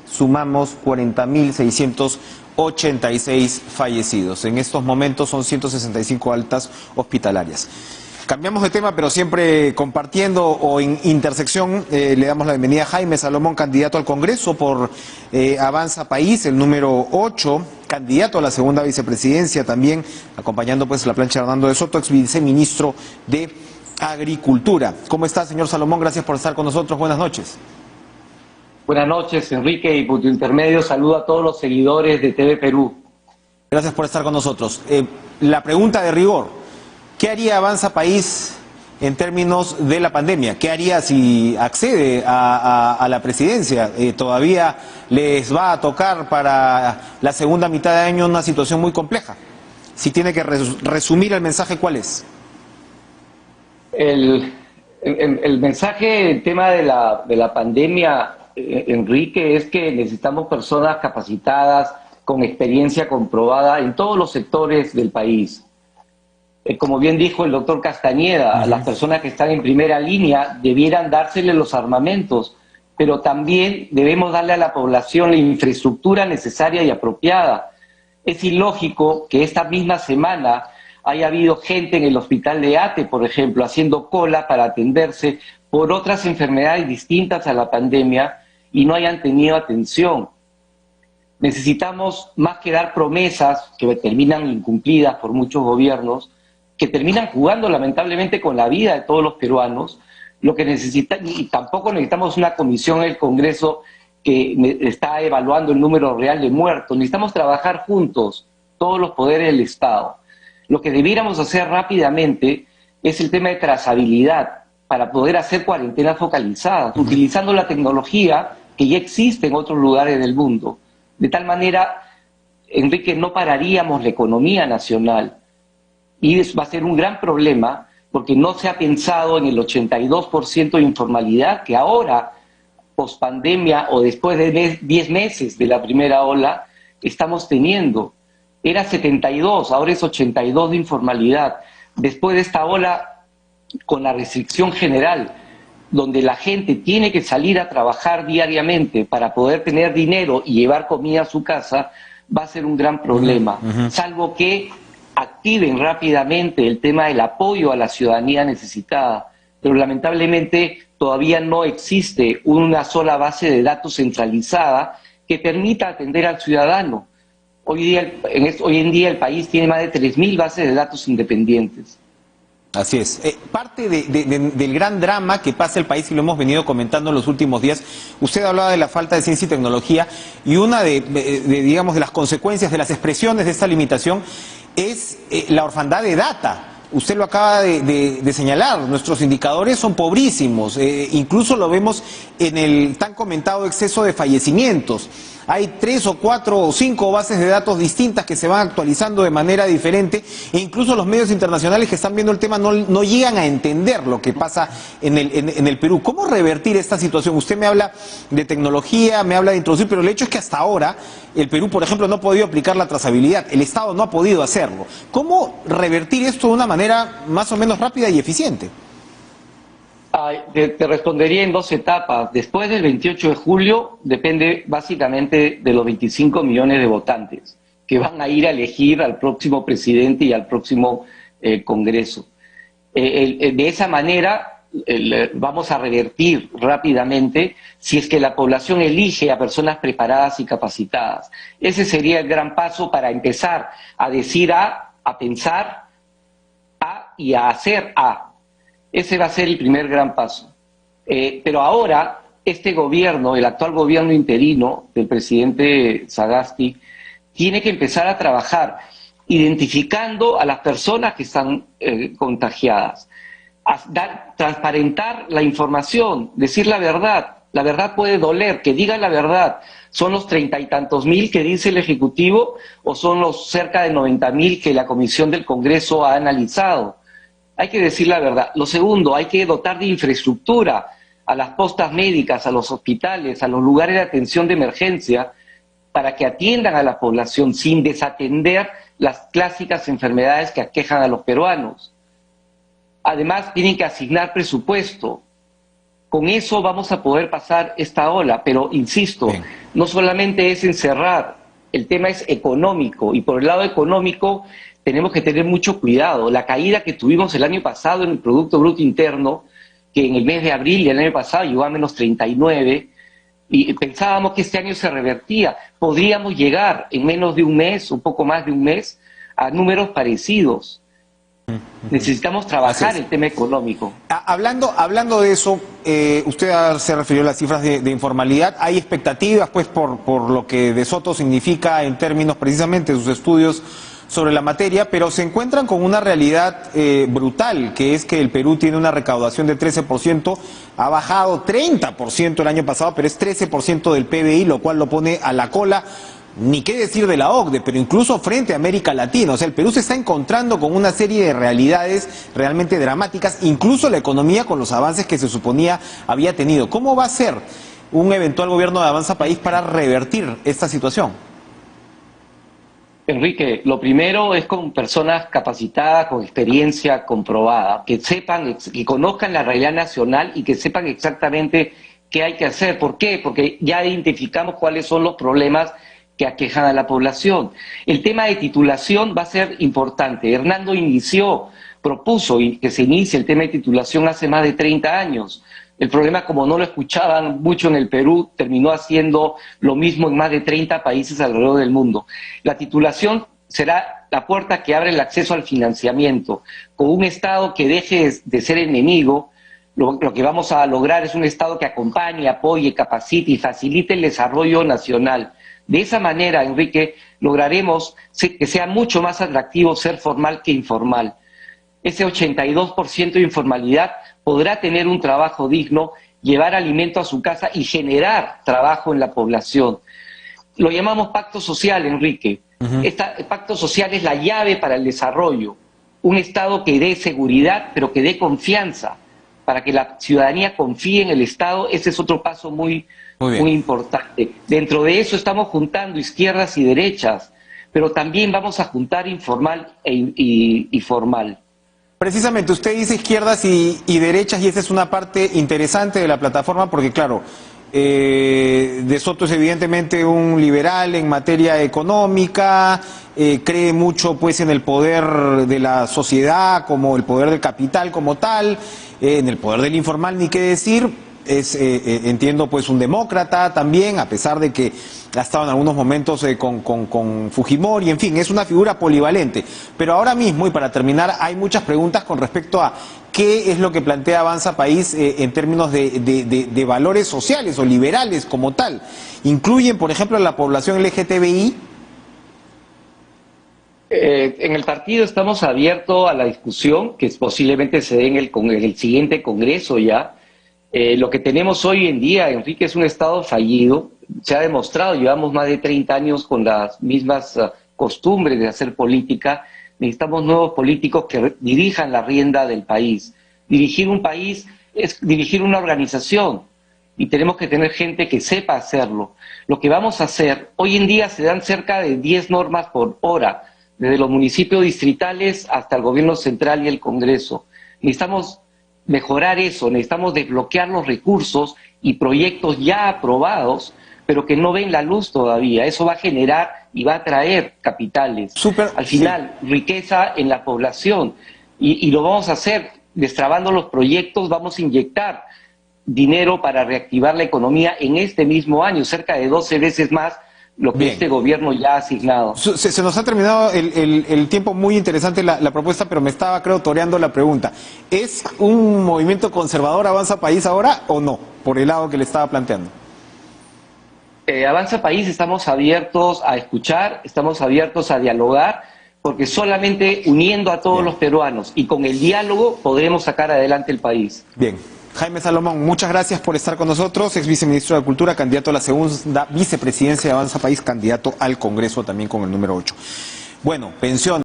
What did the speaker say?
Sumamos 40.686 fallecidos. En estos momentos son 165 altas hospitalarias. Cambiamos de tema, pero siempre compartiendo o en intersección. Le damos la bienvenida a Jaime Salomón, candidato al Congreso por Avanza País, el número 8, candidato a la segunda vicepresidencia también, acompañando pues la plancha de Hernando de Soto, ex viceministro de Agricultura. ¿Cómo está, señor Salomón? Gracias por estar con nosotros. Buenas noches. Buenas noches, Enrique, y por tu intermedio saludo a todos los seguidores de TV Perú. Gracias por estar con nosotros. La pregunta de rigor: ¿qué haría Avanza País en términos de la pandemia? ¿Qué haría si accede a la presidencia? Todavía les va a tocar para la segunda mitad de año una situación muy compleja. Si tiene que resumir el mensaje, ¿cuál es? El mensaje, el tema de la pandemia, Enrique, es que necesitamos personas capacitadas, con experiencia comprobada en todos los sectores del país. Como bien dijo el doctor Castañeda, las personas que están en primera línea debieran dársele los armamentos, pero también debemos darle a la población la infraestructura necesaria y apropiada. Es ilógico que esta misma semana haya habido gente en el hospital de Ate, por ejemplo, haciendo cola para atenderse por otras enfermedades distintas a la pandemia y no hayan tenido atención. Necesitamos más que dar promesas que terminan incumplidas por muchos gobiernos, que terminan jugando lamentablemente con la vida de todos los peruanos. Lo que necesitan, y tampoco necesitamos una comisión en el Congreso que está evaluando el número real de muertos. Necesitamos trabajar juntos, todos los poderes del Estado. Lo que debiéramos hacer rápidamente es el tema de trazabilidad para poder hacer cuarentenas focalizadas, utilizando la tecnología que ya existe en otros lugares del mundo. De tal manera, Enrique, no pararíamos la economía nacional. Y va a ser un gran problema porque no se ha pensado en el 82% de informalidad que ahora, pospandemia o después de 10 meses de la primera ola, estamos teniendo. Era 72, ahora es 82 de informalidad. Después de esta ola, con la restricción general, donde la gente tiene que salir a trabajar diariamente para poder tener dinero y llevar comida a su casa, va a ser un gran problema. Salvo que activen rápidamente el tema del apoyo a la ciudadanía necesitada. Pero lamentablemente todavía no existe una sola base de datos centralizada que permita atender al ciudadano. Hoy en día el país tiene más de 3.000 bases de datos independientes. Así es. Parte del gran drama que pasa el país, y lo hemos venido comentando en los últimos días, usted hablaba de la falta de ciencia y tecnología, y una digamos, de las consecuencias, de las expresiones de esta limitación es la orfandad de data. Usted lo acaba de señalar, nuestros indicadores son pobrísimos, incluso lo vemos en el tan comentado exceso de fallecimientos. Hay 3 o 4 o 5 bases de datos distintas que se van actualizando de manera diferente, e incluso los medios internacionales que están viendo el tema no llegan a entender lo que pasa en el Perú. ¿Cómo revertir esta situación? Usted me habla de tecnología, me habla de introducir, pero el hecho es que hasta ahora el Perú, por ejemplo, no ha podido aplicar la trazabilidad, el Estado no ha podido hacerlo. ¿Cómo revertir esto de una manera más o menos rápida y eficiente? Te respondería en 2 etapas. Después del 28 de julio depende básicamente de los 25 millones de votantes que van a ir a elegir al próximo presidente y al próximo Congreso. De esa manera vamos a revertir rápidamente si es que la población elige a personas preparadas y capacitadas. Ese sería el gran paso para empezar a decir A, a pensar A y a hacer A. Ese va a ser el primer gran paso. Pero ahora, este gobierno, el actual gobierno interino del presidente Sagasti, tiene que empezar a trabajar identificando a las personas que están contagiadas, transparentar la información, decir la verdad. La verdad puede doler, que digan la verdad. ¿Son los 30 y tantos mil que dice el Ejecutivo o son los cerca de 90.000 que la Comisión del Congreso ha analizado? Hay que decir la verdad. Lo segundo, hay que dotar de infraestructura a las postas médicas, a los hospitales, a los lugares de atención de emergencia, para que atiendan a la población sin desatender las clásicas enfermedades que aquejan a los peruanos. Además, tienen que asignar presupuesto. Con eso vamos a poder pasar esta ola, pero insisto, Bien. no solamente es encerrar, el tema es económico, y por el lado económico tenemos que tener mucho cuidado. La caída que tuvimos el año pasado en el Producto Bruto Interno, que en el mes de abril del año pasado llegó a menos 39, y pensábamos que este año se revertía. Podríamos llegar en menos de un mes, un poco más de un mes, a números parecidos. Necesitamos trabajar el tema económico. Hablando de eso, usted se refirió a las cifras de informalidad. Hay expectativas, pues, por lo que De Soto significa en términos precisamente de sus estudios sobre la materia, pero se encuentran con una realidad brutal, que es que el Perú tiene una recaudación de 13%, ha bajado 30% el año pasado, pero es 13% del PBI, lo cual lo pone a la cola. Ni qué decir de la OCDE, pero incluso frente a América Latina. O sea, el Perú se está encontrando con una serie de realidades realmente dramáticas, incluso la economía con los avances que se suponía había tenido. ¿Cómo va a ser un eventual gobierno de Avanza País para revertir esta situación? Enrique, lo primero es con personas capacitadas, con experiencia comprobada, que sepan, que conozcan la realidad nacional y que sepan exactamente qué hay que hacer. ¿Por qué? Porque ya identificamos cuáles son los problemas que aquejan a la población. El tema de titulación va a ser importante. Hernando propuso que se inicie el tema de titulación hace más de 30 años. El problema, como no lo escuchaban mucho en el Perú, terminó haciendo lo mismo en más de 30 países alrededor del mundo. La titulación será la puerta que abre el acceso al financiamiento. Con un Estado que deje de ser enemigo, lo que vamos a lograr es un Estado que acompañe, apoye, capacite y facilite el desarrollo nacional. De esa manera, Enrique, lograremos que sea mucho más atractivo ser formal que informal. Ese 82% de informalidad podrá tener un trabajo digno, llevar alimento a su casa y generar trabajo en la población. Lo llamamos pacto social, Enrique. El pacto social es la llave para el desarrollo. Un Estado que dé seguridad, pero que dé confianza, para que la ciudadanía confíe en el Estado. Ese es otro paso muy importante. Dentro de eso estamos juntando izquierdas y derechas, pero también vamos a juntar informal y formal. Precisamente, usted dice izquierdas y derechas, y esa es una parte interesante de la plataforma, porque claro, De Soto es evidentemente un liberal en materia económica, cree mucho pues en el poder de la sociedad, como el poder del capital como tal, en el poder del informal ni qué decir. Es, entiendo, pues un demócrata también, a pesar de que ha estado en algunos momentos con Fujimori, en fin, es una figura polivalente. Pero ahora mismo, y para terminar, hay muchas preguntas con respecto a qué es lo que plantea Avanza País en términos de valores sociales o liberales como tal. ¿Incluyen, por ejemplo, a la población LGTBI? En el partido estamos abiertos a la discusión, que posiblemente se dé en el siguiente congreso ya. Lo que tenemos hoy en día, Enrique, es un Estado fallido. Se ha demostrado, llevamos más de 30 años con las mismas costumbres de hacer política. Necesitamos nuevos políticos que dirijan la rienda del país. Dirigir un país es dirigir una organización y tenemos que tener gente que sepa hacerlo. Lo que vamos a hacer, hoy en día se dan cerca de 10 normas por hora, desde los municipios distritales hasta el gobierno central y el Congreso. Necesitamos mejorar eso, necesitamos desbloquear los recursos y proyectos ya aprobados, pero que no ven la luz todavía. Eso va a generar y va a traer capitales. Al final, riqueza en la población. Y lo vamos a hacer destrabando los proyectos, vamos a inyectar dinero para reactivar la economía en este mismo año, cerca de 12 veces más lo que este gobierno ya ha asignado. Se nos ha terminado el tiempo. Muy interesante la propuesta, pero me estaba, creo, toreando la pregunta. ¿Es un movimiento conservador Avanza País ahora o no? Por el lado que le estaba planteando. Avanza País, estamos abiertos a escuchar, estamos abiertos a dialogar, porque solamente uniendo a todos los peruanos y con el diálogo podremos sacar adelante el país. Bien. Jaime Salomón, muchas gracias por estar con nosotros, ex viceministro de Cultura, candidato a la segunda vicepresidencia de Avanza País, candidato al Congreso también con el número 8. Bueno, pensión.